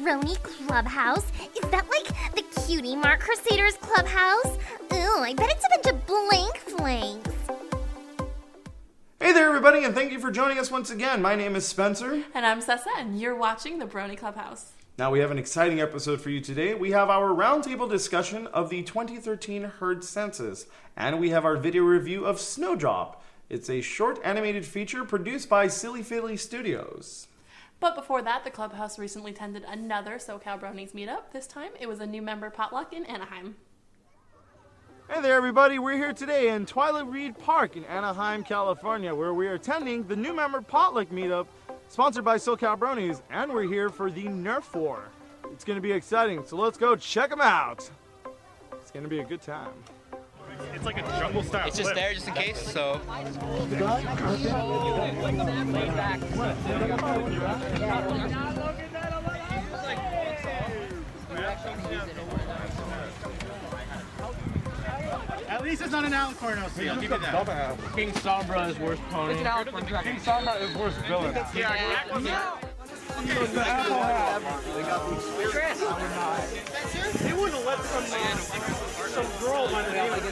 Brony Clubhouse? Is that like the Cutie Mark Crusaders Clubhouse? Ooh, I bet it's a bunch of blank flanks. Hey there, everybody, and thank you for joining us once again. My name is Spencer. And I'm Sessa, and you're watching the Brony Clubhouse. Now, we have an exciting episode for you today. We have our roundtable discussion of the 2013 herd census, and we have our video review of Snowdrop. It's a short animated feature produced by Silly Philly Studios. But before that, the Clubhouse recently attended another SoCal Bronies meetup. This time, it was a new member potluck in Anaheim. Hey there, everybody. We're here today in Twilight Reed Park in Anaheim, California, where we are attending the new member potluck meetup sponsored by SoCal Bronies, and we're here for the Nerf War. It's going to be exciting, so let's go check them out. It's going to be a good time. It's like a jungle style. It's just there just in case, so. At least it's not an Alan Cornell scene. I'll give you that. King Sombra is worst pony. King Sombra is worst villain. Yeah. They wouldn't let some girl by the name of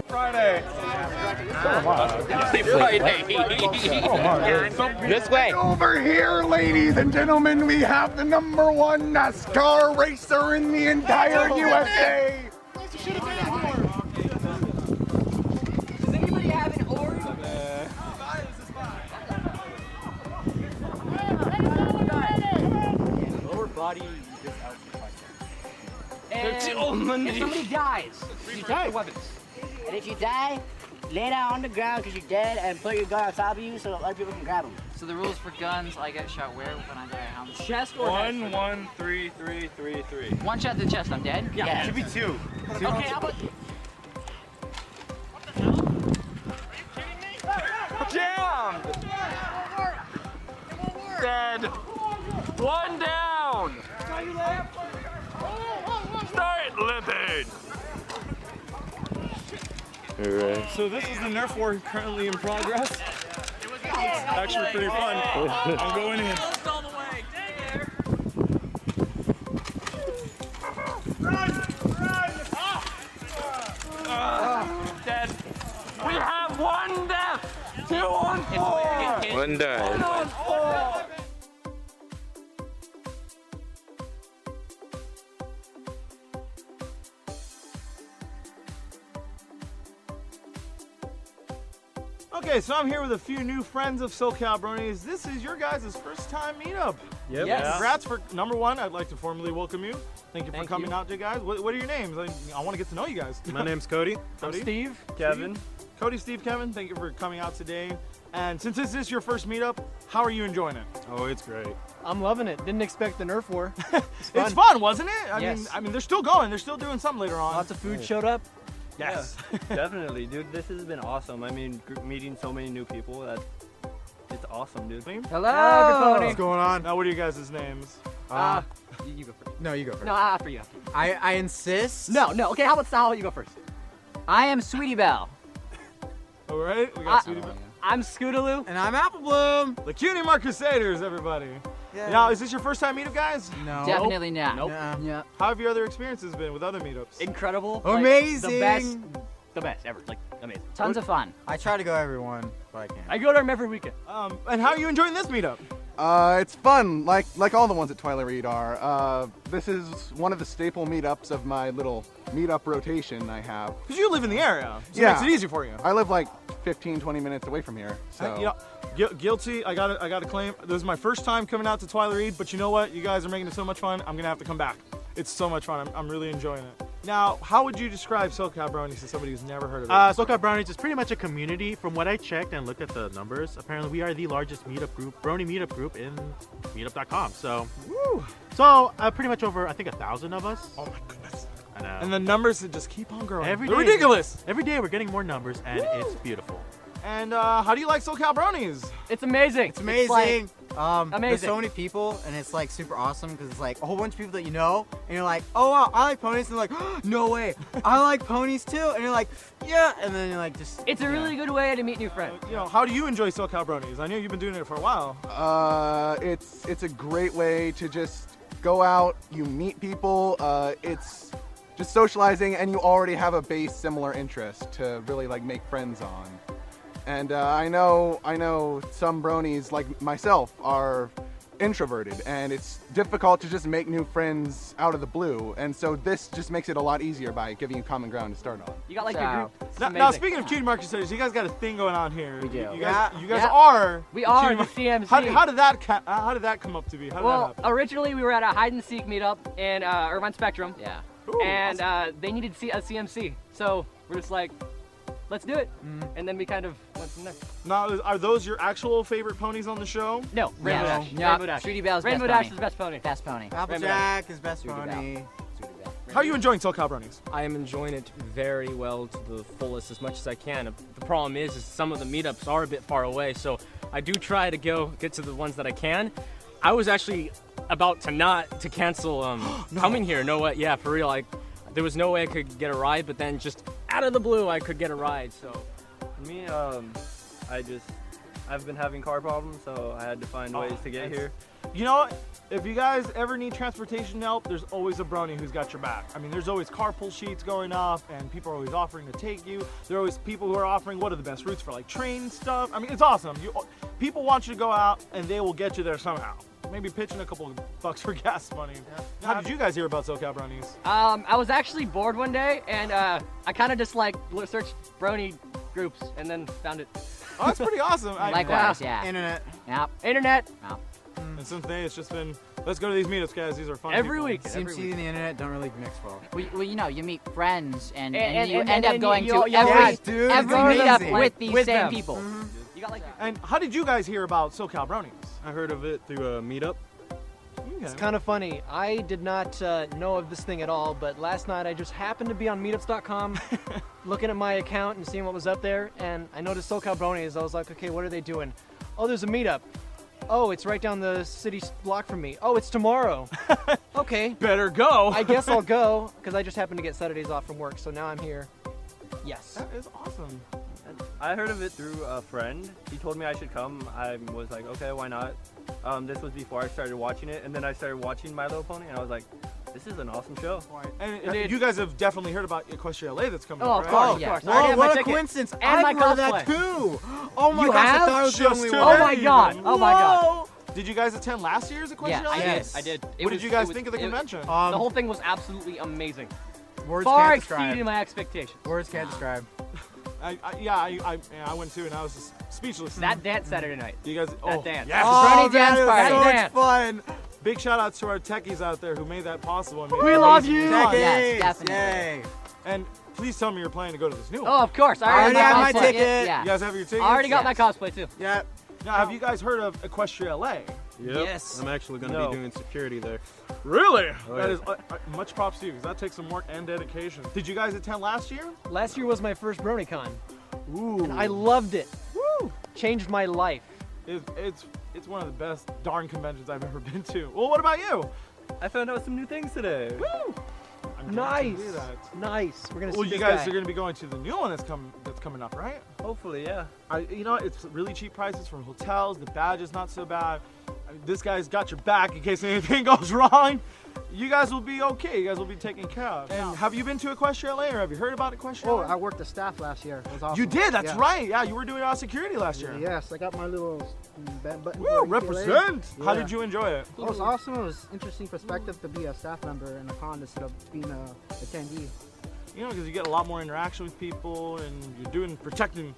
Friday. This way. Over here, ladies and gentlemen, we have the #1 NASCAR racer in the entire USA. Does anybody have an orange? Lower body just out. And if somebody dies, you take the weapons. And if you die, lay down on the ground because you're dead and put your gun on top of you so other people can grab them. So the rules for guns, I get shot where when I die? How much? Chest or head? 1, 1, 3, 3, 3, 3. One shot to the chest, I'm dead? Yeah. It should be 2. Okay, how about... Jammed! Dead. 1 down. Start limping. Alright. So this is the Nerf War currently in progress. It's actually pretty fun. I'm going in. Dead. We have 1 death. 2 on 4. 1 died. 1 on 4. Okay, so I'm here with a few new friends of SoCal Bronies. This is your guys' first time meetup. Yep. Yes. Congrats for #1. I'd like to formally welcome you. Thank you for coming out, guys. What are your names? I want to get to know you guys. My name's Cody. Cody. Steve. Kevin. Cody, Steve, Kevin, thank you for coming out today. And since this is your first meetup, how are you enjoying it? Oh, it's great. I'm loving it. Didn't expect the Nerf War. It's fun, wasn't it? Yes. I mean, they're still going. They're still doing something later on. Lots of food showed up. Yes. Definitely, dude. This has been awesome. I mean, meeting so many new people. It's awesome, dude. Hello. What's going on? Now, what are you guys' names? You go first. No, you go first. No, after you. I insist. No. Okay, how about Sal? You go first. I am Sweetie Belle. All right, we got Sweetie Belle. I'm Scootaloo. And I'm Apple Bloom. The Cutie Mark Crusaders, everybody. Yeah. Now, is this your first time meetup, guys? No. Definitely not. Nope. Yeah. How have your other experiences been with other meetups? Incredible. Amazing. Like, the best ever. Like amazing. Tons of fun. I try to go every one, but I can't. I go to them every weekend. And how are you enjoying this meetup? It's fun, like all the ones at Twilight Reed are. This is one of the staple meetups of my little meetup rotation I have. Because you live in the area, so Yeah. it makes it easy for you. I live like 15-20 minutes away from here, so. You know, guilty. I got to claim. This is my first time coming out to Twilight Reed, but you know what? You guys are making it so much fun. I'm gonna have to come back. It's so much fun. I'm really enjoying it. Now, how would you describe SoCal Bronies to somebody who's never heard of it? SoCal Bronies is pretty much a community. From what I checked and looked at the numbers, apparently we are the largest meetup group, Brony meetup group in meetup.com. So, Woo. so pretty much over, I think, 1,000 of us. Oh my goodness. I know. And the numbers that just keep on growing. Every They're day- ridiculous. Every day we're getting more numbers, and it's beautiful. And how do you like SoCal Bronies? It's amazing. It's amazing. There's amazing. so many people, and it's like super awesome because it's like a whole bunch of people that you know, and you're like, oh wow, I like ponies, and they're like, oh, no way, I like ponies too, and you're like, yeah, and then you're like, just. It's a really good way to meet new friends. You know, how do you enjoy SoCal Bronies? I know you've been doing it for a while. It's a great way to just go out, you meet people, it's just socializing, and you already have a base similar interest to really like make friends on. And I know some bronies like myself are introverted, and it's difficult to just make new friends out of the blue. And so this just makes it a lot easier by giving you common ground to start on. You got like your group. It's Now, amazing. speaking of cutie market studies, you guys got a thing going on here. We do. You guys Yeah. are. We are cutie the CMC. How did that come up to be? How did Well, that happen? originally we were at a hide and seek meetup in Irvine Spectrum. Yeah. Ooh, And awesome. they needed a CMC, so we're just like, let's do it. And then we kind of went from there. Now, are those your actual favorite ponies on the show? No, Rainbow Yeah. Dash. No. Rainbow Dash. Shooty Bell's Rainbow best Dash pony. is the best pony. Best pony. Applejack is best Shooty pony. Bell. How are you enjoying SoCal Bronies? I am enjoying it very well to the fullest as much as I can. The problem is some of the meetups are a bit far away, so I do try to get to the ones that I can. I was actually about to cancel coming here. No way, yeah, for real. Like, there was no way I could get a ride, but then just out of the blue, I could get a ride. So, For me, I've been having car problems, so I had to find ways to get here. You know what? If you guys ever need transportation help, there's always a brony who's got your back. I mean, there's always carpool sheets going up, and people are always offering to take you. There are always people who are offering what are the best routes for like train stuff. I mean, it's awesome. People want you to go out, and they will get you there somehow. Maybe pitching a couple of bucks for gas money. How did you guys hear about SoCal Bronies? I was actually bored one day, and I kind of just like searched brony groups, and then found it. Oh, that's pretty awesome. Likewise, yeah. Internet. Yep. Internet. Yep. And since then, it's just been, let's go to these meetups, guys. These are fun. Every people. week. CMC and the internet don't really mix well. Well, you know, you meet friends, and you and end up then going you- to you- every Yeah, dude, every it's meetup amazing. with these With same them. people. You got like. And how did you guys hear about SoCal Bronies? I heard of it through a meetup. It's kind of funny. I did not know of this thing at all, but last night I just happened to be on meetups.com looking at my account and seeing what was up there, and I noticed SoCal Bronies. I was like, okay, what are they doing? Oh, there's a meetup. Oh, it's right down the city block from me. Oh, it's tomorrow. Okay. Better go. I guess I'll go, because I just happened to get Saturdays off from work, so now I'm here. Yes. That is awesome. I heard of it through a friend. He told me I should come. I was like, okay, why not? This was before I started watching it, and then I started watching My Little Pony, and I was like, this is an awesome show. And you guys have definitely heard about Equestria LA that's coming Oh, up, of right? course, of course. I Whoa, already have my what a ticket. coincidence! And I've my heard of that cosplay. too. Oh my You gosh, have? I thought I was the Just only too one. Oh my god! Oh my god! Whoa. Did you guys attend last year's Equestria Yeah, LA? I did. I did. What did you guys think of the convention? The whole thing was absolutely amazing. Words Far can't describe. exceeded my expectations. Words can't describe. I went too, and I was just speechless. That dance Saturday night. You guys, That dance. Yes. Oh, Brony dance man, it was party. so much Dance. fun. Big shout outs to our techies out there who made that possible. And made We it love amazing. you. Oh, Techies, yes, definitely. Yay. And please tell me you're planning to go to this new one. Oh, of course. I already have my cosplay. ticket. Yeah. You guys have your tickets? I already got Yes. my cosplay too. Yep. Now, have you guys heard of Equestria LA? Yep. Yes. I'm actually going to No. be doing security there. Really? Oh, That yeah. is much props to you, because that takes some work and dedication. Did you guys attend last year? Last year was my first BronyCon, Ooh. and I loved it. Woo! Changed my life. It's one of the best darn conventions I've ever been to. Well, what about you? I found out some new things today. Woo! I'm glad to Nice. hear that. Nice. We're gonna Well, see you this guys guy. are going to be going to the new one that's coming up, right? Hopefully, yeah. You know, it's really cheap prices from hotels. The badge is not so bad. I mean, this guy's got your back in case anything goes wrong. You guys will be okay. You guys will be taken care of. And have you been to Equestria LA, or have you heard about Equestria Oh, LA? I worked the staff last year. It was awesome. You did? That's Yeah. right. Yeah, you were doing security last year. Yes, I got my little button. Woo, represent. How Yeah. did you enjoy it? It was awesome. It was interesting perspective to be a staff member in a con instead of being a attendee. You know, because you get a lot more interaction with people, and you're doing protecting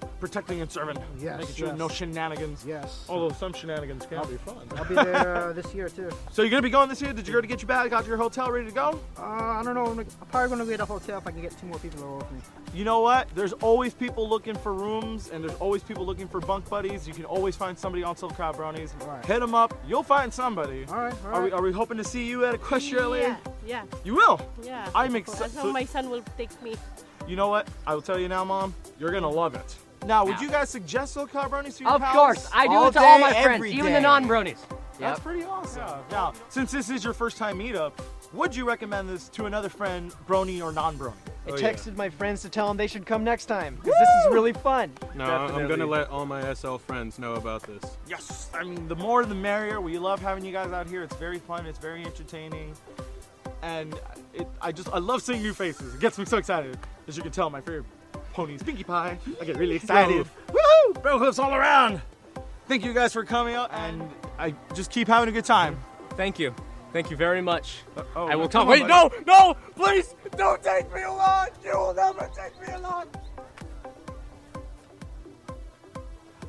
and serving. Yes, Making sure yes. no shenanigans. Yes. Although some shenanigans can be fun. I'll be there this year too. So you're gonna be going this year? Did you already get your bag? Got your hotel ready to go? I don't know. I'm probably gonna get a hotel if I can get 2 more people to roll with me. You know what? There's always people looking for rooms, and there's always people looking for bunk buddies. You can always find somebody on SoCal Bronies. Right. Hit them up. You'll find somebody. All right. Are we hoping to see you at Equestria? Yeah. You will? Yeah. I'm excited. That's how my son will take me. You know what? I will tell you now, Mom. You're gonna love it. Now, would you guys suggest SoCal Bronies to your Of pals? course, I do it to all my friends, even the non-bronies. That's pretty awesome. Now, since this is your first time meetup, would you recommend this to another friend, Brony or non-Brony? I texted my friends to tell them they should come next time, because this is really fun. No, I'm gonna let all my SL friends know about this. Yes, I mean, the more the merrier. We love having you guys out here. It's very fun, it's very entertaining. And I love seeing new faces. It gets me so excited. As you can tell, my favorite pony is Pinkie Pie. I get really excited. Woohoo! Bro hoops all around. Thank you guys for coming out, and I just keep having a good time. Thank you. Thank you very much. I will come come. on, Wait, buddy. no, please, don't take me along. You will never take me along.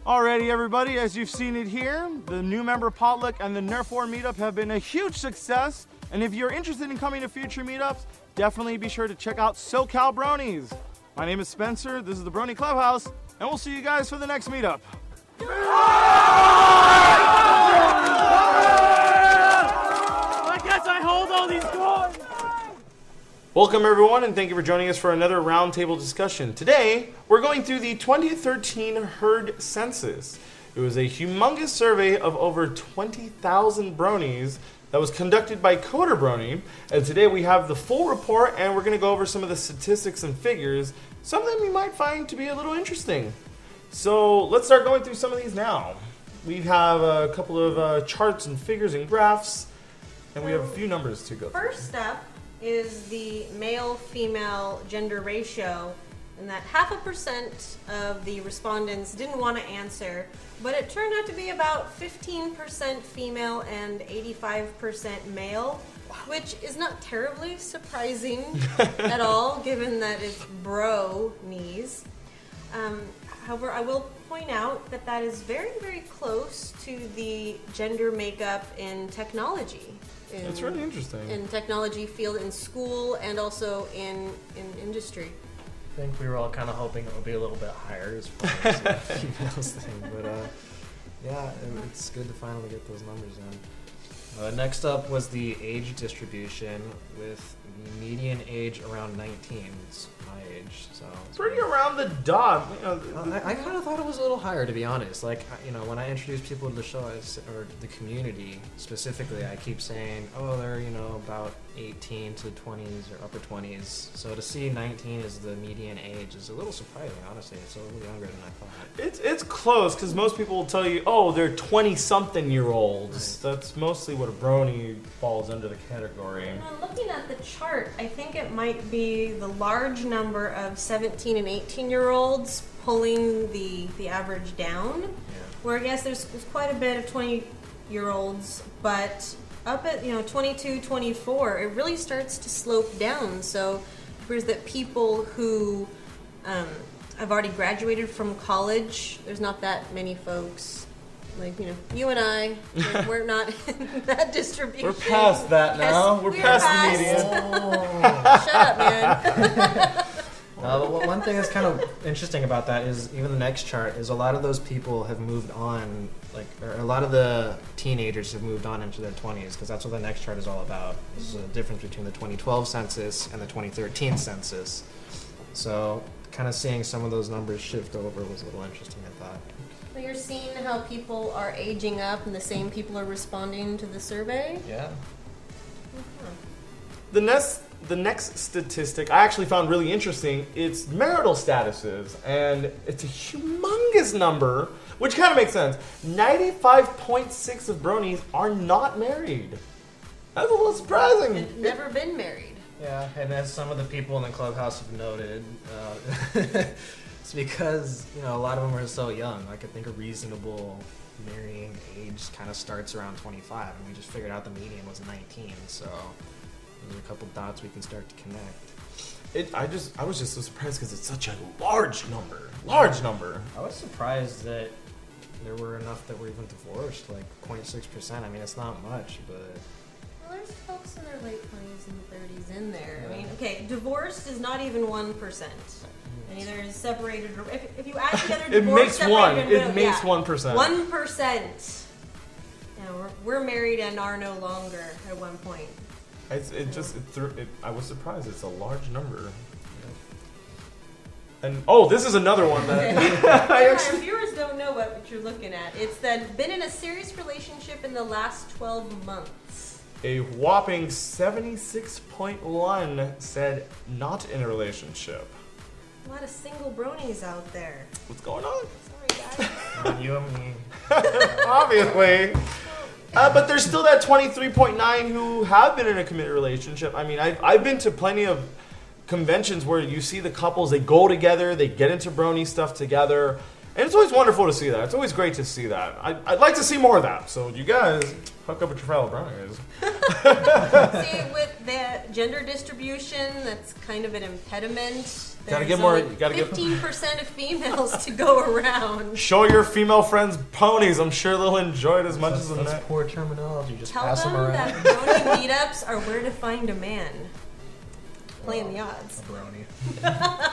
Alrighty, everybody, as you've seen it here, the new member Potluck and the Nerf War meetup have been a huge success. And if you're interested in coming to future meetups, definitely be sure to check out SoCal Bronies. My name is Spencer, this is the Brony Clubhouse, and we'll see you guys for the next meetup. I guess I hold all these coins. Welcome, everyone, and thank you for joining us for another roundtable discussion. Today, we're going through the 2013 herd census. It was a humongous survey of over 20,000 bronies that was conducted by Coder Brony, and today we have the full report, and we're going to go over some of the statistics and figures. Some of them you might find to be a little interesting. So let's start going through some of these now. We have a couple of charts and figures and graphs, and we have a few numbers to go through. First up is the male-female gender ratio, and that 0.5% of the respondents didn't want to answer, but it turned out to be about 15% female and 85% male, which is not terribly surprising at all, given that it's bronies. However, I will point out that that is very, very close to the gender makeup in technology. That's really interesting. In technology field, in school, and also in industry. I think we were all kind of hoping it would be a little bit higher as far as the females thing, but yeah, it's good to finally get those numbers in. Next up was the age distribution, with the median age around 19. It's my age, so it's pretty around the dot. I kind of thought it was a little higher, to be honest. Like, when I introduce people to the show, or the community specifically, I keep saying, oh, they're about 18 to 20s or upper 20s. So to see 19 as the median age is a little surprising, honestly. It's a little younger than I thought. It's close, because most people will tell you, oh, they're 20-something-year-olds. Right. That's mostly what a brony falls under the category. Looking at the chart, I think it might be the large number of 17 and 18-year-olds pulling the average down. Yeah. Where I guess there's quite a bit of 20-year-olds, but up at 22, 24, it really starts to slope down. So it appears that people who have already graduated from college, there's not that many folks. Like, you and I, we're not in that distribution. We're past that now. We're past the median. Oh. Shut up, man. But one thing that's kind of interesting about that is even the next chart is a lot of those people have moved on, or a lot of the teenagers have moved on into their 20s, because that's what the next chart is all about. This is the difference between the 2012 census and the 2013 census. So kind of seeing some of those numbers shift over was a little interesting, I thought. So you're seeing how people are aging up and the same people are responding to the survey? Yeah. Mm-hmm. The next statistic I actually found really interesting. It's marital statuses, and it's a humongous number, which kind of makes sense. 95.6% of bronies are not married. That's a little surprising. And never been married. Yeah, and as some of the people in the clubhouse have noted, it's because, a lot of them are so young. I could think a reasonable marrying age kind of starts around 25, and we just figured out the median was 19, so there's a couple dots we can start to connect. I was just so surprised because it's such a large number. Large number. I was surprised that, there were enough that were even divorced, like 0.6%. I mean, it's not much, but. Well, there's folks in their late 20s and 30s in there. I mean, okay, divorced is not even 1%. And either is separated, or if you add together It divorce, makes one. separated, It makes 1%. 1%. You know, we're married and are no longer at one point. I was surprised. It's a large number. And oh, this is another one that Our viewers don't know what you're looking at. It's that been in a serious relationship in the last 12 months. a whopping 76.1 said not in a relationship. A lot of single bronies out there. What's going on? Sorry, guys. You and me. Obviously. But there's still that 23.9 who have been in a committed relationship. I mean, I've been to plenty of conventions where you see the couples, they go together, they get into brony stuff together, and it's always wonderful to see that. It's always great to see that. I'd like to see more of that. So you guys, hook up with your fellow bronies. See, with the gender distribution, that's kind of an impediment. Gotta There's get more. only Gotta 15% of females to go around. Show your female friends ponies. I'm sure they'll enjoy it as much as the That's men. poor terminology. Just Tell pass them them around. that brony meetups are where to find a man. Playing the odds.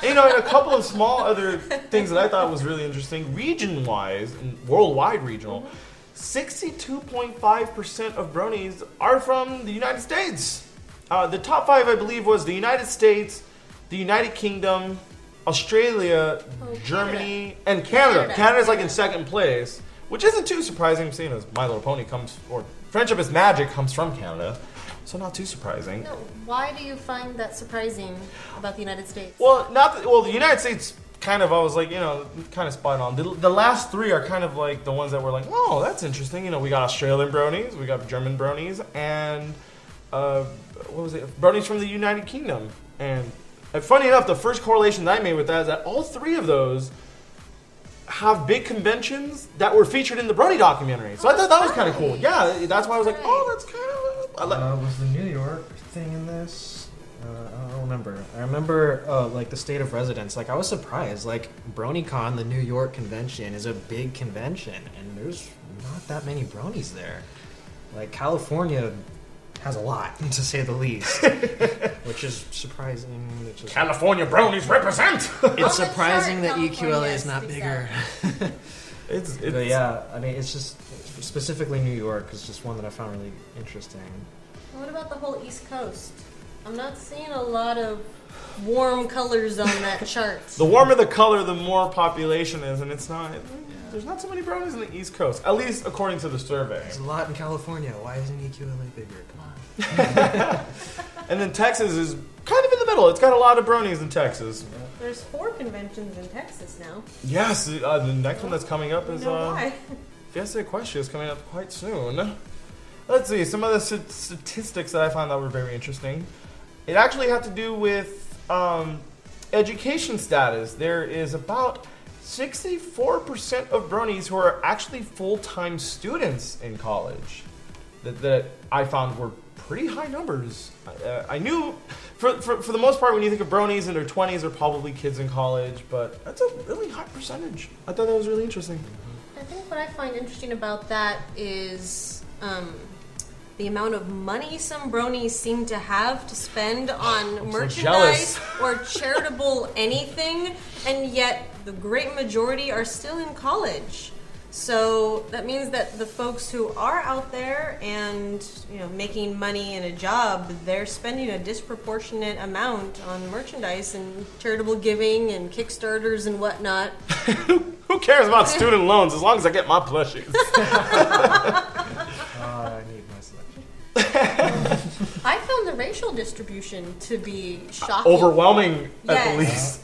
You know, and a couple of small other things that I thought was really interesting, region-wise, and worldwide regional, 62.5% of bronies are from the United States. The top 5, I believe, was the United States, the United Kingdom, Australia, Germany, and Canada. Canada's like in second place, which isn't too surprising, seeing as My Little Pony comes, or Friendship is Magic comes from Canada. So not too surprising. No, why do you find that surprising about the United States? Well, the United States kind of, I was like, you know, kind of spot on. The last 3 are kind of like the ones that were like, oh, that's interesting. You know, we got Australian bronies, we got German bronies, and what was it? Bronies from the United Kingdom. And funny enough, the first correlation that I made with that is that all 3 of those have big conventions that were featured in the Brony documentary. So I thought that was kind of cool. Yeah, that's why I was like, oh, that's kind of... Was the New York thing in this? I don't remember. I remember like the state of residence. Like I was surprised. Like BronyCon, the New York convention, is a big convention, and there's not that many bronies there. Like California has a lot, to say the least, which is surprising. California bronies represent. It's surprising that EQLA is not bigger. But yeah, I mean, it's just specifically New York is just one that I found really interesting. What about the whole East Coast? I'm not seeing a lot of warm colors on that chart. The warmer the color, the more population is, and it's not. There's not so many bronies in the East Coast, at least according to the survey. There's a lot in California. Why isn't EQLA bigger? Come on. And then Texas is kind of in the middle. It's got a lot of bronies in Texas. There's 4 conventions in Texas now. Yes, the next one that's coming up is why. Fiesta Equestria is coming up quite soon. Let's see, some of the statistics that I found that were very interesting. It actually had to do with education status. There is about 64% of bronies who are actually full-time students in college that I found were pretty high numbers. I knew, for the most part, when you think of bronies in their 20s, they're probably kids in college, but that's a really high percentage. I thought that was really interesting. I think what I find interesting about that is the amount of money some bronies seem to have to spend on merchandise or charitable anything, and yet the great majority are still in college. So that means that the folks who are out there and making money in a job, they're spending a disproportionate amount on merchandise and charitable giving and Kickstarters and whatnot. Who cares about student loans as long as I get my plushies? I need my selection. I found the racial distribution to be shocking. Overwhelming, at the least.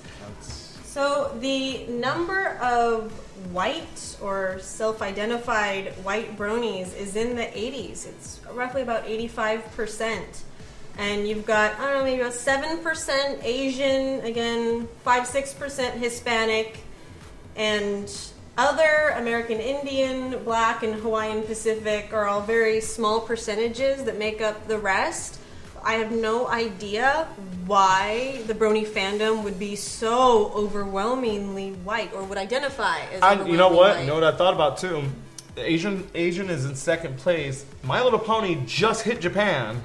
So the number of white or self-identified white bronies is in the 80s. It's roughly about 85%. And you've got, I don't know, maybe about 7% Asian, again, 5-6% Hispanic, and other American Indian, Black, and Hawaiian Pacific are all very small percentages that make up the rest. I have no idea why the Brony fandom would be so overwhelmingly white, or would identify as overwhelmingly You know what? white. You know what I thought about too? Asian is in second place. My Little Pony just hit Japan.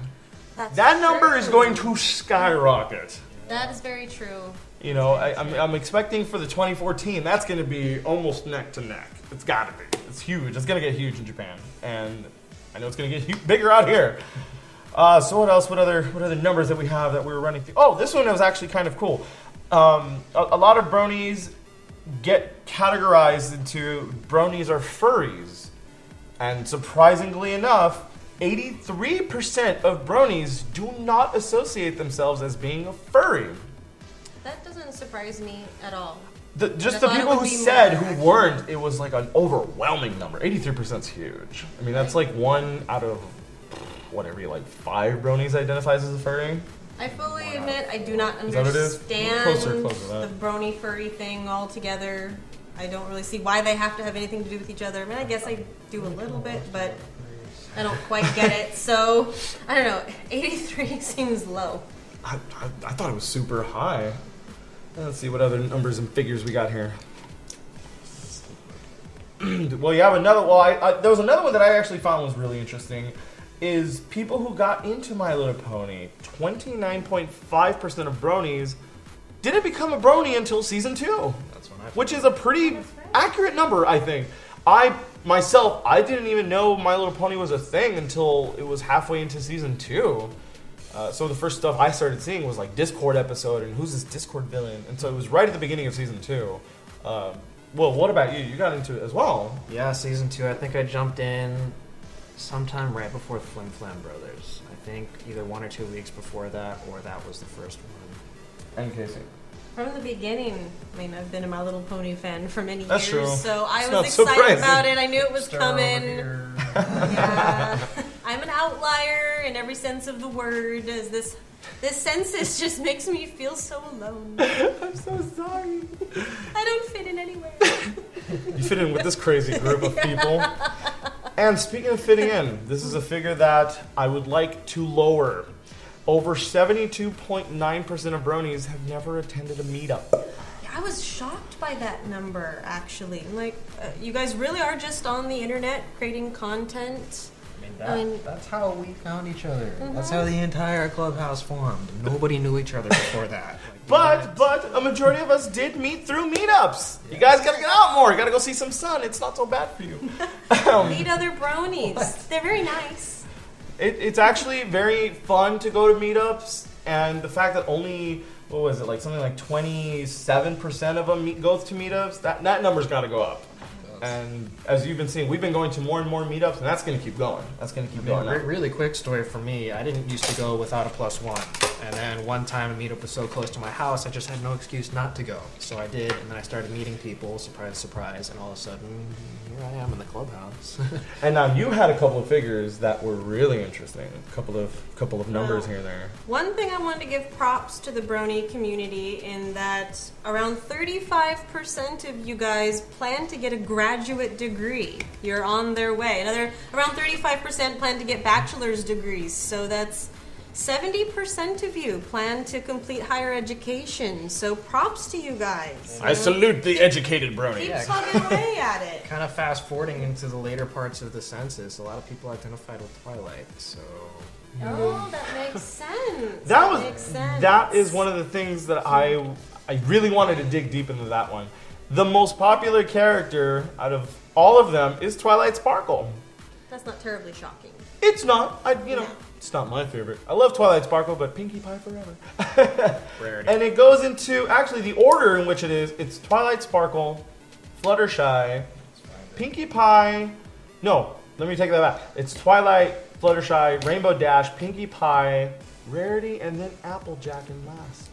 That number is going to skyrocket. That is very true. You know, I'm expecting for the 2014, that's going to be almost neck to neck. It's got to be. It's huge. It's going to get huge in Japan, and I know it's going to get bigger out here. So what else? What other numbers that we have that we were running through? Oh, this one was actually kind of cool. A lot of bronies get categorized into bronies are furries, and surprisingly enough, 83% of bronies do not associate themselves as being a furry. That doesn't surprise me at all. Just the people who said who weren't, it was like an overwhelming number. 83% is huge. I mean, that's like 1 out of whatever, like 5 bronies identifies as a furry. I fully admit I do not Is that what it is? understand Closer to the that. brony furry thing altogether. I don't really see why they have to have anything to do with each other. I mean, I guess I do a little bit, but I don't quite get it. So, I don't know. 83 seems low. I thought it was super high. Let's see what other numbers and figures we got here. Well, you have another. Well, there was another one that I actually found was really interesting. Is people who got into My Little Pony, 29.5% of bronies didn't become a brony until season 2. That's which is a pretty accurate number, I think. I didn't even know My Little Pony was a thing until it was halfway into season 2. So the first stuff I started seeing was like Discord episode and who's this Discord villain, and so it was right at the beginning of season 2. Well, what about you? You got into it as well. Yeah, season 2. I think I jumped in sometime right before Flim Flam Brothers. I think either 1 or 2 weeks before that, or that was the first one. And Casey. From the beginning, I mean, I've been a My Little Pony fan for many That's years, true. so I It's was not excited surprising. about it. I knew it was Stir coming. over Yeah. I'm an outlier in every sense of the word. As this census just makes me feel so alone. I'm so sorry. I don't fit in anywhere. You fit in with this crazy group of people. And speaking of fitting in, this is a figure that I would like to lower. Over 72.9% of bronies have never attended a meetup. Yeah, I was shocked by that number, actually. Like, you guys really are just on the internet creating content. That's how we found each other. Mhm. That's how the entire clubhouse formed. Nobody knew each other before that. But a majority of us did meet through meetups. You guys gotta get out more. You gotta go see some sun. It's not so bad for you. Meet other bronies. They're very nice. It's actually very fun to go to meetups, and the fact that only, what was it, like something like 27% of them go to meetups, that number's got to go up. And as you've been seeing, we've been going to more and more meetups, and that's going to keep going. That's going to keep going up. Really quick story for me. I didn't used to go without a +1. And then one time a meetup was so close to my house, I just had no excuse not to go. So I did, and then I started meeting people, surprise, surprise, and all of a sudden, here I am in the clubhouse. And now you had a couple of figures that were really interesting. A couple of numbers here and there. One thing I wanted to give props to the brony community in that around 35% of you guys plan to get a graduate degree. You're on their way. Another around 35% plan to get bachelor's degrees. So that's 70% of you plan to complete higher education. So props to you guys. I salute the educated brony. Keep plugging away at it. Kind of fast forwarding into the later parts of the census, a lot of people identified with Twilight, so... Oh, that makes sense. That makes sense. That is one of the things that I really wanted to dig deep into that one. The most popular character out of all of them is Twilight Sparkle. That's not terribly shocking. It's not. It's not my favorite. I love Twilight Sparkle, but Pinkie Pie forever. Rarity. And it goes into, actually, the order in which it is. It's Twilight Sparkle, Fluttershy, Pinkie Pie. No, let me take that back. It's Twilight, Fluttershy, Rainbow Dash, Pinkie Pie, Rarity, and then Applejack in last.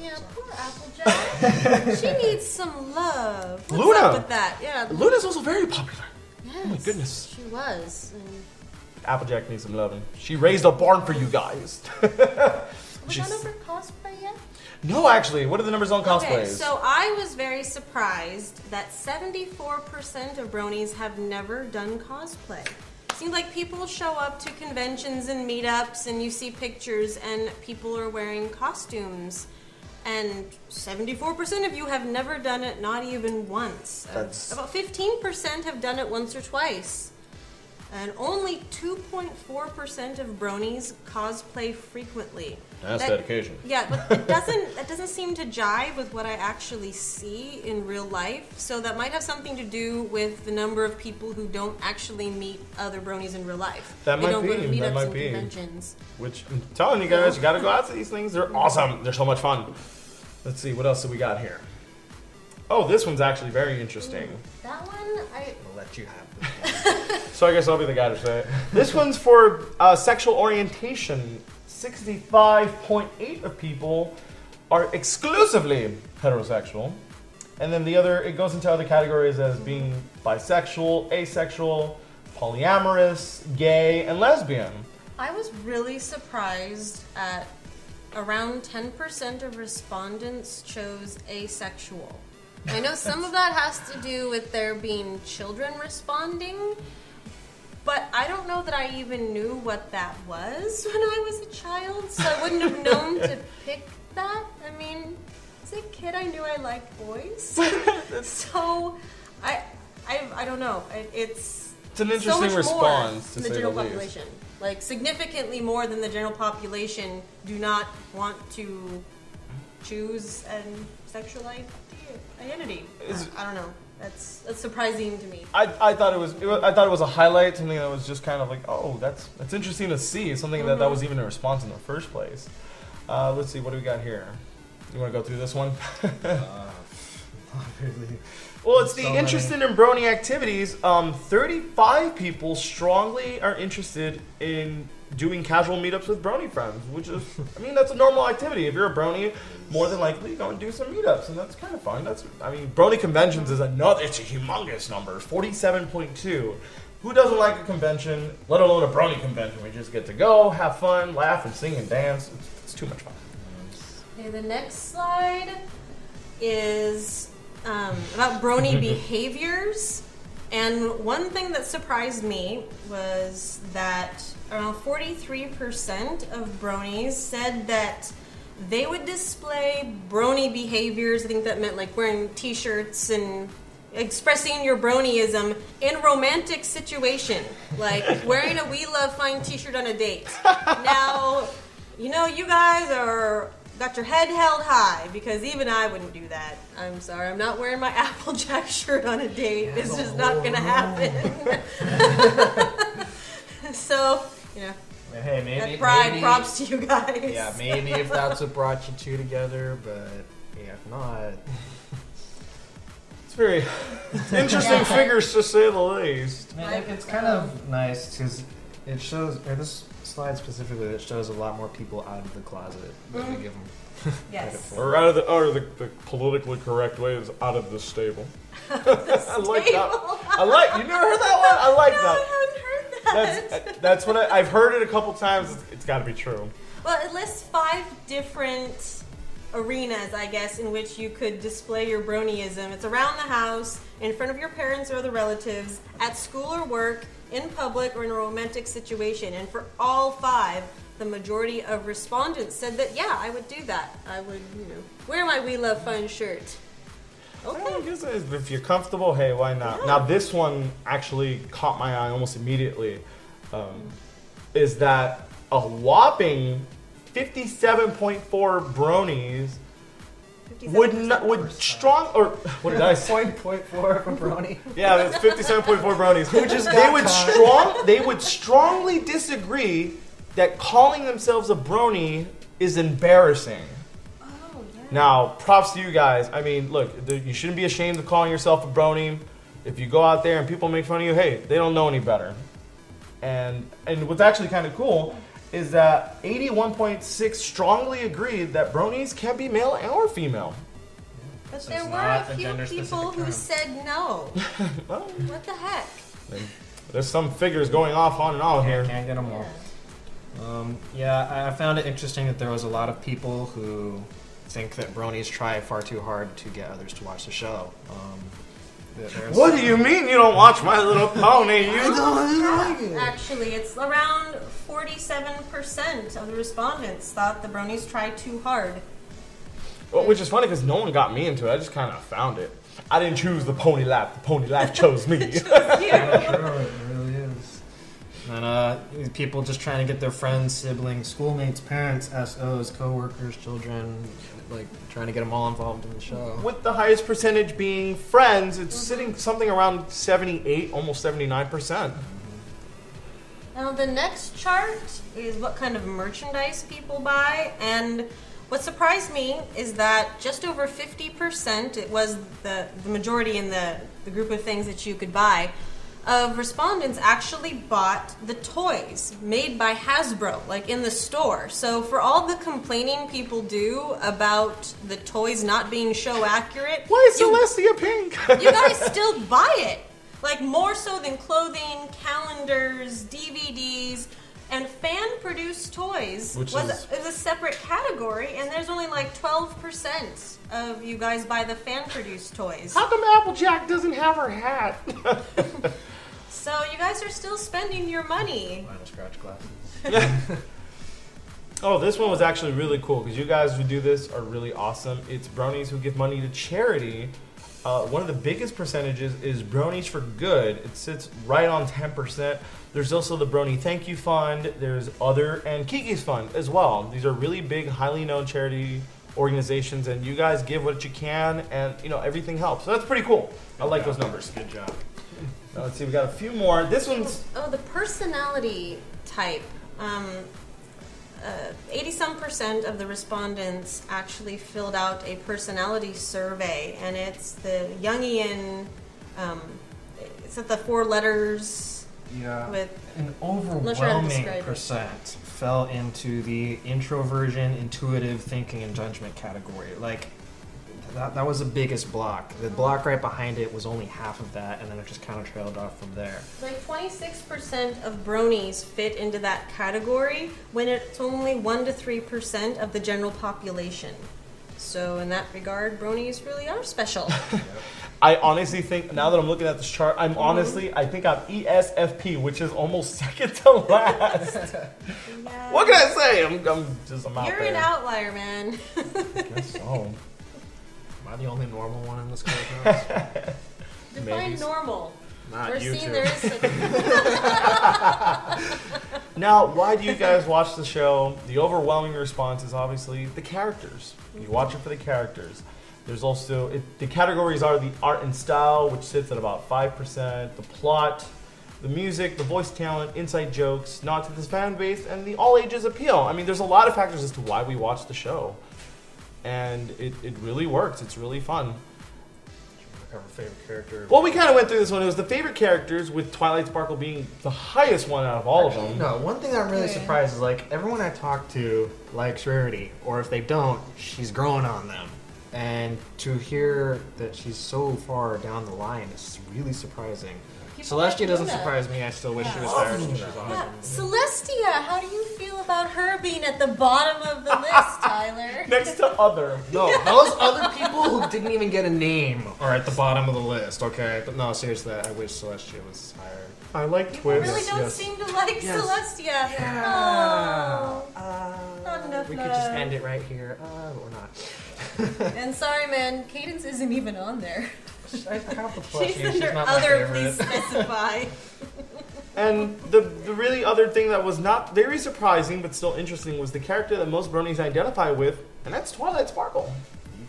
Yeah, poor Applejack. She needs some love. What's Luna. up with that? Yeah. Luna's also very popular. Yes, Oh my goodness. She was. And Applejack needs some loving. She raised a barn for you guys. was that over cosplay yet? No, actually. What are the numbers on cosplays? Okay, so I was very surprised that 74% of bronies have never done cosplay. seems like people show up to conventions and meetups, and you see pictures, and people are wearing costumes. And 74% of you have never done it, not even once. That's- About 15% have done it once or twice. And only 2.4% of bronies cosplay frequently. That's dedication. Yeah, but that doesn't seem to jive with what I actually see in real life. So that might have something to do with the number of people who don't actually meet other bronies in real life. That they might don't be. go to meetups That might and be. conventions. Which I'm telling you guys, you gotta go out to these things. They're awesome. They're so much fun. Let's see, what else do we got here? Oh, this one's actually very interesting. That one, I'll let you have this. So I guess I'll be the guy to say it. This one's for sexual orientation. 65.8 of people are exclusively heterosexual. And then it goes into other categories as being bisexual, asexual, polyamorous, gay, and lesbian. I was really surprised at around 10% of respondents chose asexual. I know some of that has to do with there being children responding, but I don't know that I even knew what that was when I was a child, so I wouldn't have known to pick that. I mean, as a kid, I knew I liked boys, so I don't know. It's an interesting so much response, more to than the say general the least. population. Like significantly more than the general population do not want to choose a sexual identity. I don't know. That's surprising to me. I thought it was a highlight, something that was just kind of like, oh, that's interesting to see. Something that was even a response in the first place. Let's see, what do we got here? You want to go through this one? Not really. Well, it's the So interested in brony activities. 35 people strongly are interested in doing casual meetups with brony friends, which is, I mean, that's a normal activity. If you're a brony, more than likely go and do some meetups, and that's kind of fun. Brony conventions is it's a humongous number, 47.2. Who doesn't like a convention, let alone a brony convention? We just get to go, have fun, laugh, and sing and dance. It's too much fun. Okay, the next slide is about brony behaviors. And one thing that surprised me was that around 43% of bronies said that they would display brony behaviors. I think that meant like wearing t-shirts and expressing your bronyism in romantic situation, like wearing a We Love Fine t-shirt on a date. Now, you know, you guys got your head held high, because even I wouldn't do that. I'm sorry, I'm not wearing my Applejack shirt on a date. It's just not gonna happen. So, you know, Hey, maybe props to you guys. Yeah, maybe if that's what brought you two together, but yeah, if not. It's very interesting figures, to say the least. I mean, it's kind of nice because it shows, or this slide specifically, it shows a lot more people out of the closet than we give them credit for. Or out of the politically correct way is out of the stable. I like that. You never heard that one? I like that. I haven't heard that. That's what I've heard it a couple times. It's got to be true. Well, it lists 5 different arenas, I guess, in which you could display your bronyism. It's around the house, in front of your parents or other relatives, at school or work, in public, or in a romantic situation. And for all 5, the majority of respondents said that, yeah, I would do that. I would, wear my We Love Fun shirt. Okay. I guess if you're comfortable, hey, why not? Yeah. Now, this one actually caught my eye almost immediately. Is that a whopping 57.4 bronies would strong, or what did I say? 0.4 for brony. Yeah, that's 57.4 bronies. Who just they would strongly disagree that calling themselves a brony is embarrassing. Now, props to you guys. I mean, look, you shouldn't be ashamed of calling yourself a brony. If you go out there and people make fun of you, hey, they don't know any better. And what's actually kind of cool is that 81.6 strongly agreed that bronies can be male or female. But there were a few people who said no. Well, what the heck? There's some figures going off on and on here. Can't get them all. Yeah, I found it interesting that there was a lot of people who think that bronies try far too hard to get others to watch the show. What do you mean you don't watch My Little Pony? You don't like it. Actually, it's around 47% of the respondents thought the Bronies tried too hard. Well, which is funny because no one got me into it. I just kind of found it. I didn't choose the pony lap. The pony lap chose me. True, it really is. And people just trying to get their friends, siblings, schoolmates, parents, SOs, co-workers, children, like trying to get them all involved in the show. With the highest percentage being friends, it's sitting something around 78, almost 79%. Now the next chart is what kind of merchandise people buy, and what surprised me is that just over 50%, it was the majority in the group of things that you could buy, of respondents actually bought the toys made by Hasbro, like in the store. So for all the complaining people do about the toys not being show accurate, why is Celestia pink? You guys still buy it. Like more so than clothing, calendars, DVDs, and fan-produced toys is a separate category, and there's only like 12% of you guys buy the fan-produced toys. How come Applejack doesn't have her hat? So you guys are still spending your money. Minus scratch glasses. Oh, this one was actually really cool because you guys who do this are really awesome. It's Bronies who give money to charity. One of the biggest percentages is Bronies for Good. It sits right on 10%. There's also the Brony Thank You Fund. There's and Kiki's Fund as well. These are really big, highly known charity organizations, and you guys give what you can, and everything helps. So that's pretty cool. I like those numbers. Good job. Now, let's see, we got a few more. This one's the personality type. 80-some% of the respondents actually filled out a personality survey, and it's the Jungian. It's at the 4 letters. Yeah. With an overwhelming percent fell into the introversion, intuitive thinking, and judgment category. Like that was the biggest block. The block right behind it was only half of that, and then it just kind of trailed off from there. Like 26% of Bronies fit into that category when it's only 1 to 3% of the general population. So in that regard, Bronies really are special. I honestly think, now that I'm looking at this chart, I think I'm ESFP, which is almost second to last. Yeah. What can I say? I'm out You're there. an outlier, man. I guess so. Am I the only normal one in this clubhouse? Define normal. Not We're you seeing two. there is Now, why do you guys watch the show? The overwhelming response is obviously the characters. You watch it for the characters. There's also, the categories are the art and style, which sits at about 5%, the plot, the music, the voice talent, inside jokes, not to this fan base, and the all ages appeal. I mean, there's a lot of factors as to why we watch the show. And it really works. It's really fun. Our favorite character. Well, we kind of went through this one. It was the favorite characters, with Twilight Sparkle being the highest one out of all of them. No, one thing I'm really surprised is everyone I talk to likes Rarity, or if they don't, she's growing on them. And to hear that she's so far down the line is really surprising. Celestia doesn't surprise me. I still wish she was higher. She's awesome. Yeah. Celestia, how do you feel about her being at the bottom of the list, Tyler? Next to other. No, those other people who didn't even get a name are at the bottom of the list, okay? But no, seriously, I wish Celestia was higher. I like You Twist. really don't seem to like Yes. Celestia. Yeah. Oh, not enough We love. could just end it right here, but we're not. And sorry, man, Cadence isn't even on there. I have the She's plushie. under not my other, favorite. please specify. And the really other thing that was not very surprising but still interesting was the character that most Bronies identify with, and that's Twilight Sparkle.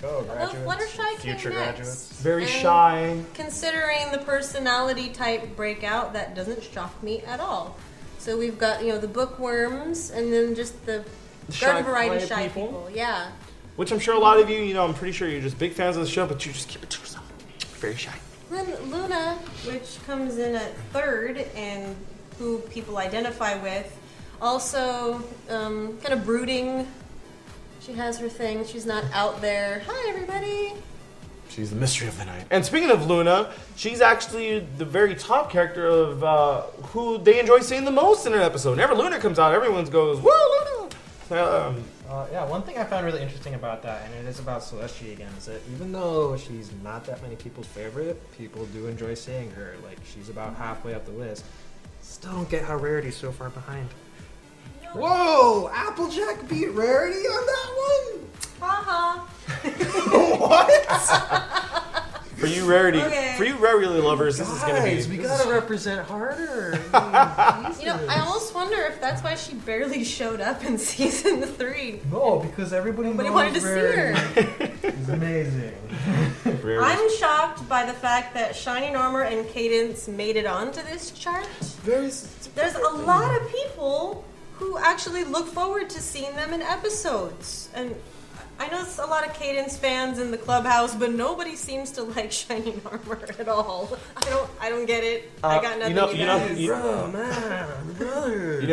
Go, Fluttershy came future next. graduates. Very And shy. Considering the personality type breakout, that doesn't shock me at all. So we've got, the bookworms, and then just the garden variety quiet shy people. Yeah. Which I'm sure a lot of you, I'm pretty sure you're just big fans of the show, but you just keep it to yourself. Very shy. Then Luna, which comes in at 3rd, and who people identify with, also kind of brooding. She has her thing. She's not out there. Hi, everybody. She's the mystery of the night. And speaking of Luna, she's actually the very top character of who they enjoy seeing the most in an episode. Whenever Luna comes out, everyone goes, "Woo, Luna!" Yeah, one thing I found really interesting about that, and it is about Celestia again, is that even though she's not that many people's favorite, people do enjoy seeing her. Like, she's about halfway up the list. Still don't get how Rarity's so far behind. Whoa! Applejack beat Rarity on that one? Haha. What? For you Rarity, Okay. for you Rarity lovers, this is gonna be. We gotta represent harder. You know, I almost wonder if that's why she barely showed up in season 3. No, because everybody Nobody knows wanted to see Rarity her. is amazing. I'm shocked by the fact that Shining Armor and Cadence made it onto this chart. There's a lot of people who actually look forward to seeing them in episodes. And I know it's a lot of Cadence fans in the clubhouse, but nobody seems to like Shining Armor at all. I don't get it. I got nothing. You know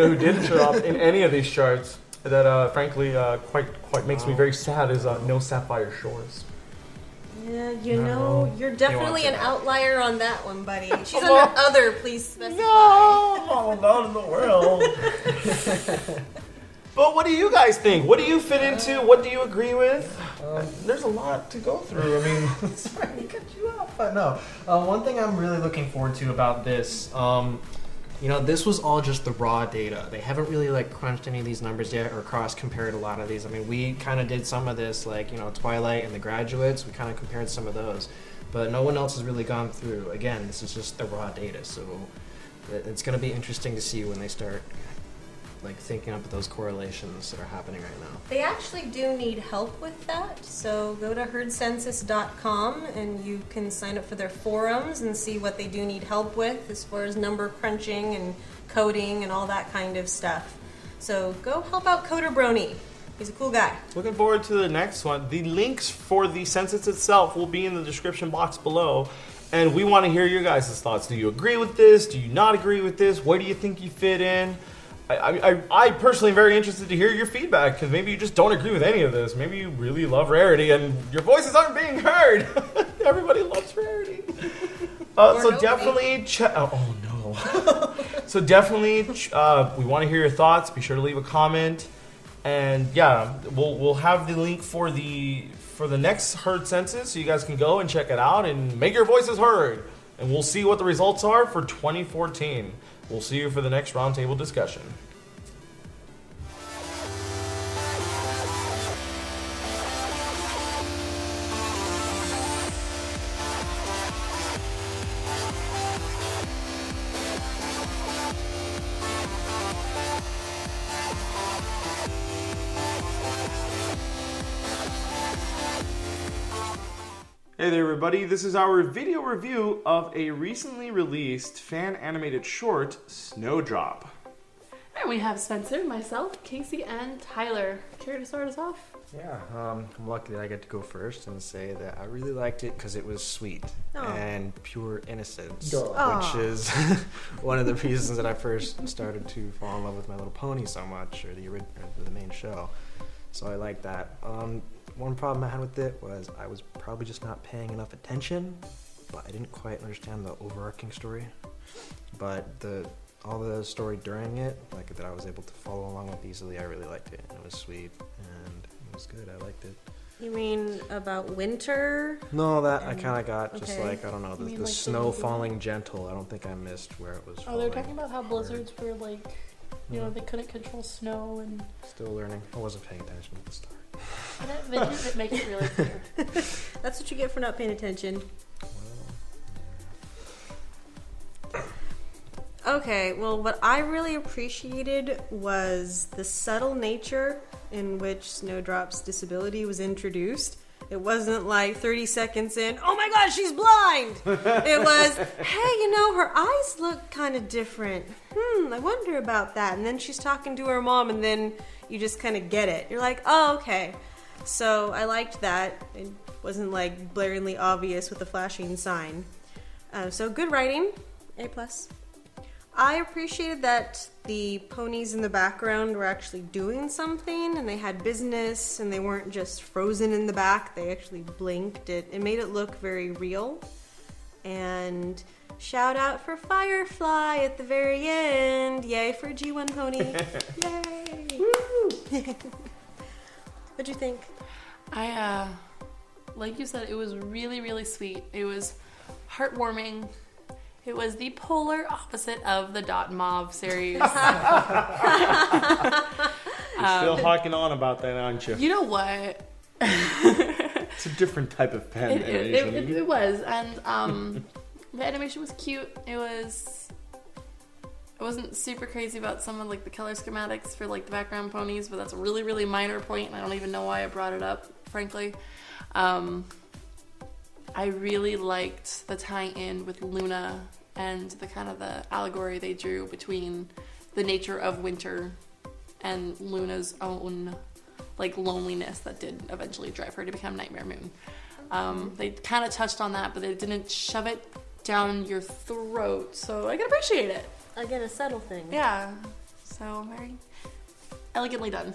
who didn't show up in any of these charts that frankly quite makes me very sad is No Sapphire Shores. Yeah, you know, you're definitely an outlier on that one, buddy. She's Well, under other, please specify. No, not in the world. But what do you guys think? What do you fit into? What do you agree with? There's a lot to go through. I mean, sorry to cut you off, but no. One thing I'm really looking forward to about this, you know, this was all just the raw data. They haven't really like crunched any of these numbers yet or cross-compared a lot of these. I mean, we kind of did some of this, like, you know, Twilight and the Graduates. We kind of compared some of those, but no one else has really gone through. Again, this is just the raw data, so it's going to be interesting to see when they start like thinking up those correlations that are happening right now. They actually do need help with that, so go to herdcensus.com and you can sign up for their forums and see what they do need help with as far as number crunching and coding and all that kind of stuff. So go help out Coder Brony. He's a cool guy. looking forward to the next one. The links for the census itself will be in the description box below. And we want to hear your guys' thoughts. Do you agree with this? Do you not agree with this? Where do you think you fit in? I personally am very interested to hear your feedback, because maybe you just don't agree with any of this. Maybe you really love Rarity and your voices aren't being heard. Everybody loves Rarity. So definitely check. Oh no. So definitely, we want to hear your thoughts. Be sure to leave a comment, and yeah, we'll have the link for the next Herd Census, so you guys can go and check it out and make your voices heard. And we'll see what the results are for 2014. We'll see you for the next roundtable discussion. Hey there everybody, this is our video review of a recently released fan-animated short, Snowdrop. And we have Spencer, myself, Casey, and Tyler. Care to start us off? Yeah, I'm lucky that I get to go first and say that I really liked it because it was sweet Aw. and pure innocence, Aw. which is one of the reasons that I first started to fall in love with My Little Pony so much, or the main show. So I like that. One problem I had with it was I was probably just not paying enough attention, but I didn't quite understand the overarching story. But all the story during it, like that I was able to follow along with easily, I really liked it. It was sweet and it was good. I liked it. You mean about winter? No, that I kind of got just okay. like, I don't know, You the mean like snow the- falling gentle. I don't think I missed where it was Oh, falling. they're talking about how blizzards were like, you know, they couldn't control snow and. Still learning. I wasn't paying attention at the start. They didn't make it really clear. That's what you get for not paying attention. Okay, well, what I really appreciated was the subtle nature in which Snowdrop's disability was introduced. It wasn't like 30 seconds in, oh my god, she's blind! It was, hey, you know, her eyes look kind of different. I wonder about that. And then she's talking to her mom, and then you just kind of get it. You're like, oh, okay. So I liked that. It wasn't like blaringly obvious with the flashing sign. So good writing, A+. I appreciated that the ponies in the background were actually doing something, and they had business, and they weren't just frozen in the back. They actually blinked. It made it look very real. And shout out for Firefly at the very end. Yay for G1 Pony. Yay! Woo! What'd you think? Like you said, it was really, really sweet. It was heartwarming. It was the polar opposite of the Dot Mauve series. You're still hawking on about that, aren't you? You know what? It's a different type of pen animation. It was, and the animation was cute. I wasn't super crazy about some of like the color schematics for like the background ponies, but that's a really, really minor point, and I don't even know why I brought it up, frankly. I really liked the tie-in with Luna and the kind of the allegory they drew between the nature of winter and Luna's own like loneliness that did eventually drive her to become Nightmare Moon. They kind of touched on that, but they didn't shove it down your throat, so I can appreciate it. Again, a subtle thing. Yeah, so very elegantly done.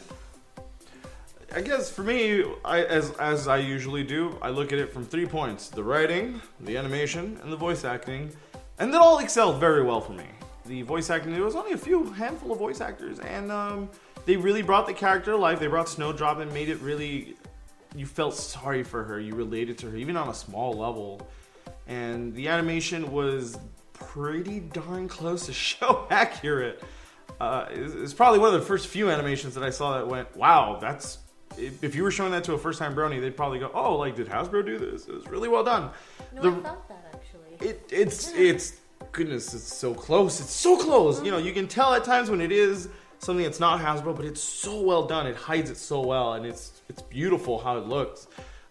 I guess for me, as I usually do, I look at it from 3 points: the writing, the animation, and the voice acting, and that all excelled very well for me. The voice acting, there was only a handful of voice actors, and they really brought the character to life. They brought Snowdrop and made it really, you felt sorry for her, you related to her, even on a small level. And the animation was pretty darn close to show accurate. It's probably one of the first few animations that I saw that went, wow, that's... If you were showing that to a first-time Brony, they'd probably go, oh, like, did Hasbro do this? It was really well done. No, I thought that, actually. It's goodness, it's so close. It's so close. You know, you can tell at times when it is something that's not Hasbro, but it's so well done. It hides it so well, and it's beautiful how it looks.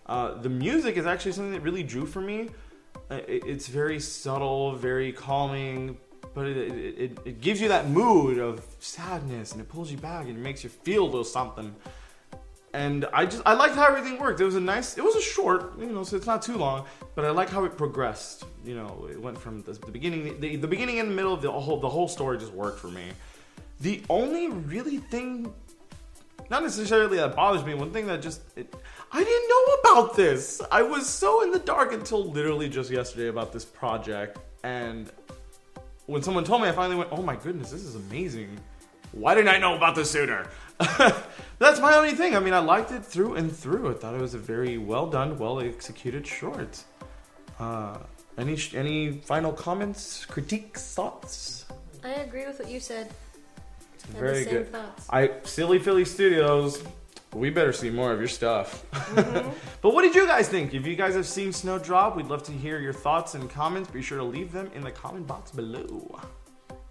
The music is actually something that really drew for me. It's very subtle, very calming, but it gives you that mood of sadness, and it pulls you back, and it makes you feel a little something. And I liked how everything worked. It was a short, so it's not too long, but I like how it progressed. It went from the beginning, the beginning and the middle of the whole story just worked for me. The only really thing, not necessarily that bothers me, one thing that I didn't know about this. I was so in the dark until literally just yesterday about this project, and when someone told me, I finally went, oh my goodness, this is amazing. Why didn't I know about this sooner? That's my only thing. I mean, I liked it through and through. I thought it was a very well done, well executed short. Any final comments, critiques, thoughts? I agree with what you said. Very the good. same thoughts. Silly Philly Studios, we better see more of your stuff. But what did you guys think? If you guys have seen Snowdrop, we'd love to hear your thoughts and comments. Be sure to leave them in the comment box below.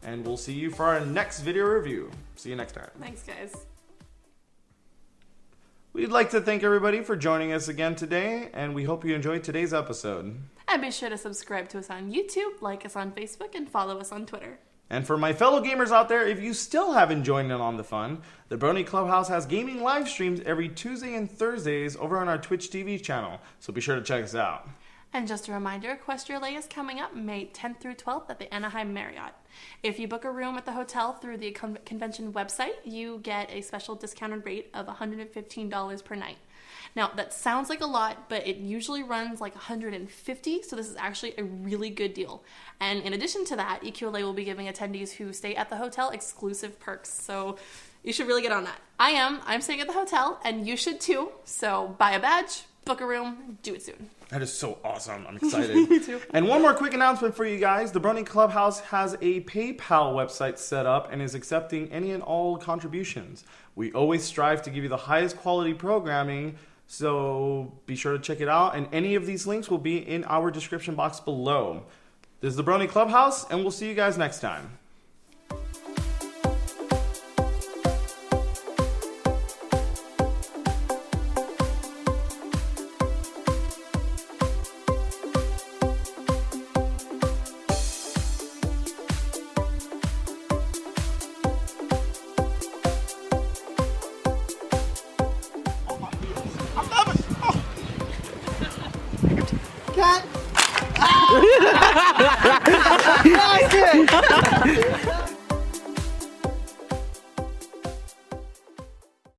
And we'll see you for our next video review. See you next time. Thanks, guys. We'd like to thank everybody for joining us again today, and we hope you enjoyed today's episode. And be sure to subscribe to us on YouTube, like us on Facebook, and follow us on Twitter. And for my fellow gamers out there, if you still haven't joined in on the fun, the Brony Clubhouse has gaming live streams every Tuesday and Thursdays over on our Twitch TV channel, so be sure to check us out. And just a reminder, Equestria is coming up May 10th through 12th at the Anaheim Marriott. If you book a room at the hotel through the convention website, you get a special discounted rate of $115 per night. Now, that sounds like a lot, but it usually runs like $150, so this is actually a really good deal. And in addition to that, EQLA will be giving attendees who stay at the hotel exclusive perks, so you should really get on that. I'm staying at the hotel, and you should too, so buy a badge, book a room, do it soon. That is so awesome. I'm excited. Me too. And one more quick announcement for you guys. The Brony Clubhouse has a PayPal website set up and is accepting any and all contributions. We always strive to give you the highest quality programming, so be sure to check it out. And any of these links will be in our description box below. This is the Brony Clubhouse, and we'll see you guys next time. Cut!